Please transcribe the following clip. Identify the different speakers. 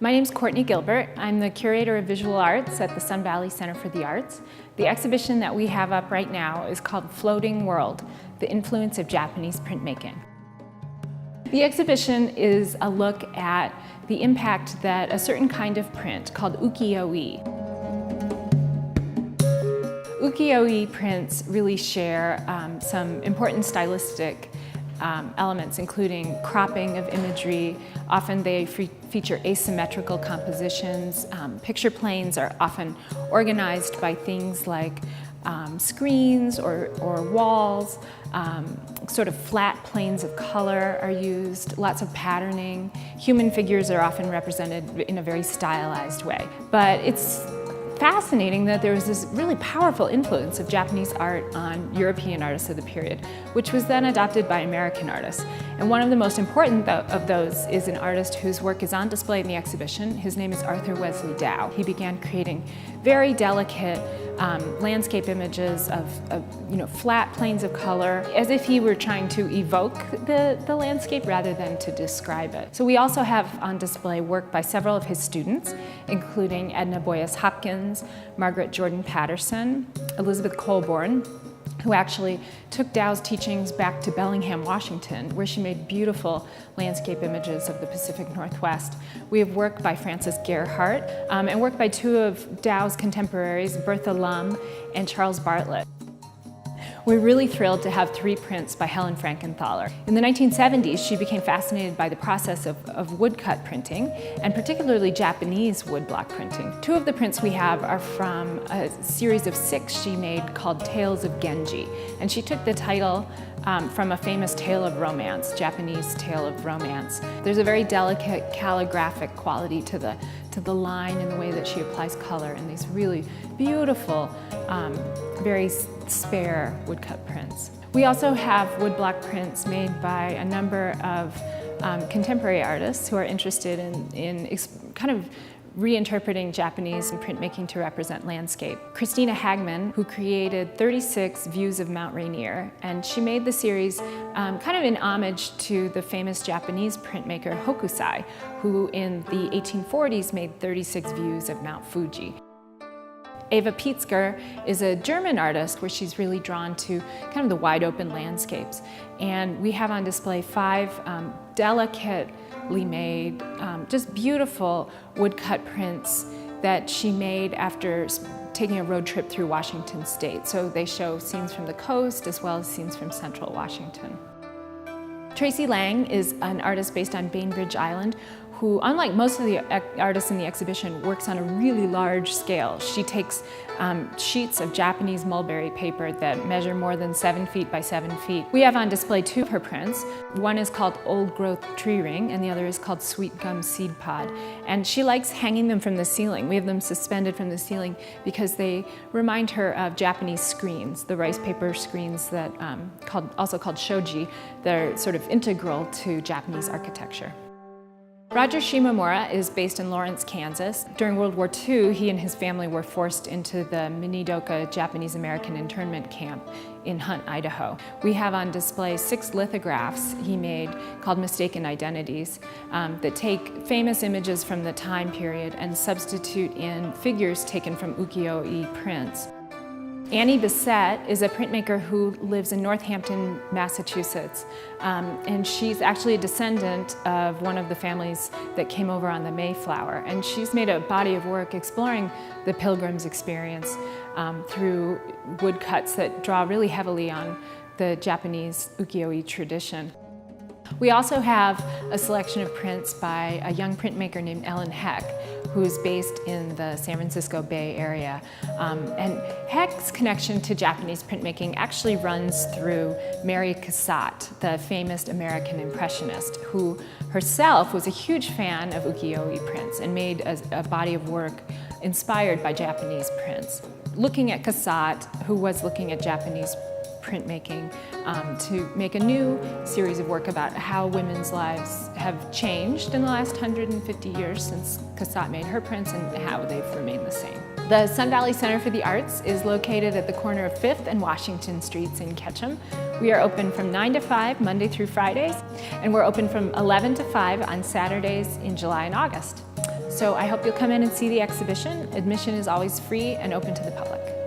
Speaker 1: My name is Courtney Gilbert. I'm the Curator of Visual Arts at the Sun Valley Center for the Arts. The exhibition that we have up right now is called Floating World, the Influence of Japanese Printmaking. The exhibition is a look at the impact that a certain kind of print called ukiyo-e. Ukiyo-e prints really share some important stylistic elements, including cropping of imagery. Often they feature asymmetrical compositions. Picture planes are often organized by things like screens or walls. Sort of flat planes of color are used, lots of patterning. Human figures are often represented in a very stylized way. But it's fascinating that there was this really powerful influence of Japanese art on European artists of the period, which was then adopted by American artists. And one of the most important of those is an artist whose work is on display in the exhibition. His name is Arthur Wesley Dow. He began creating very delicate landscape images of flat planes of color, as if he were trying to evoke the landscape rather than to describe it. So we also have on display work by several of his students, including Edna Boyes Hopkins, Margaret Jordan Patterson, Elizabeth Colborne, who actually took Dow's teachings back to Bellingham, Washington, where she made beautiful landscape images of the Pacific Northwest. We have work by Frances Gerhardt and work by two of Dow's contemporaries, Bertha Lum and Charles Bartlett. We're really thrilled to have three prints by Helen Frankenthaler. In the 1970s, she became fascinated by the process of woodcut printing, and particularly Japanese woodblock printing. Two of the prints we have are from a series of 6 she made called Tales of Genji, and she took the title from a famous tale of romance, Japanese tale of romance. There's a very delicate calligraphic quality to the line and the way that she applies color in these really beautiful, very spare woodcut prints. We also have woodblock prints made by a number of contemporary artists who are interested in kind of reinterpreting Japanese printmaking to represent landscape. Christina Hagman, who created 36 views of Mount Rainier, and she made the series kind of in homage to the famous Japanese printmaker Hokusai, who in the 1840s made 36 views of Mount Fuji. Eva Pietzger is a German artist where she's really drawn to kind of the wide open landscapes. And we have on display 5 delicately made, just beautiful woodcut prints that she made after taking a road trip through Washington State. So they show scenes from the coast as well as scenes from central Washington. Tracy Lang is an artist based on Bainbridge Island who, unlike most of the artists in the exhibition, works on a really large scale. She takes sheets of Japanese mulberry paper that measure more than 7 feet by 7 feet. We have on display 2 of her prints. One is called Old Growth Tree Ring, and the other is called Sweet Gum Seed Pod. And she likes hanging them from the ceiling. We have them suspended from the ceiling because they remind her of Japanese screens, the rice paper screens that also called shoji. They're sort of integral to Japanese architecture. Roger Shimomura is based in Lawrence, Kansas. During World War II, he and his family were forced into the Minidoka Japanese-American internment camp in Hunt, Idaho. We have on display 6 lithographs he made called Mistaken Identities that take famous images from the time period and substitute in figures taken from ukiyo-e prints. Annie Bissett is a printmaker who lives in Northampton, Massachusetts, and she's actually a descendant of one of the families that came over on the Mayflower, and she's made a body of work exploring the Pilgrim's experience through woodcuts that draw really heavily on the Japanese ukiyo-e tradition. We also have a selection of prints by a young printmaker named Ellen Heck, who is based in the San Francisco Bay Area. And Heck's connection to Japanese printmaking actually runs through Mary Cassatt, the famous American impressionist, who herself was a huge fan of ukiyo-e prints and made a body of work inspired by Japanese prints. Looking at Cassatt, who was looking at Japanese printmaking to make a new series of work about how women's lives have changed in the last 150 years since Cassatt made her prints and how they've remained the same. The Sun Valley Center for the Arts is located at the corner of 5th and Washington Streets in Ketchum. We are open from 9 to 5 Monday through Fridays, and we're open from 11 to 5 on Saturdays in July and August. So I hope you'll come in and see the exhibition. Admission is always free and open to the public.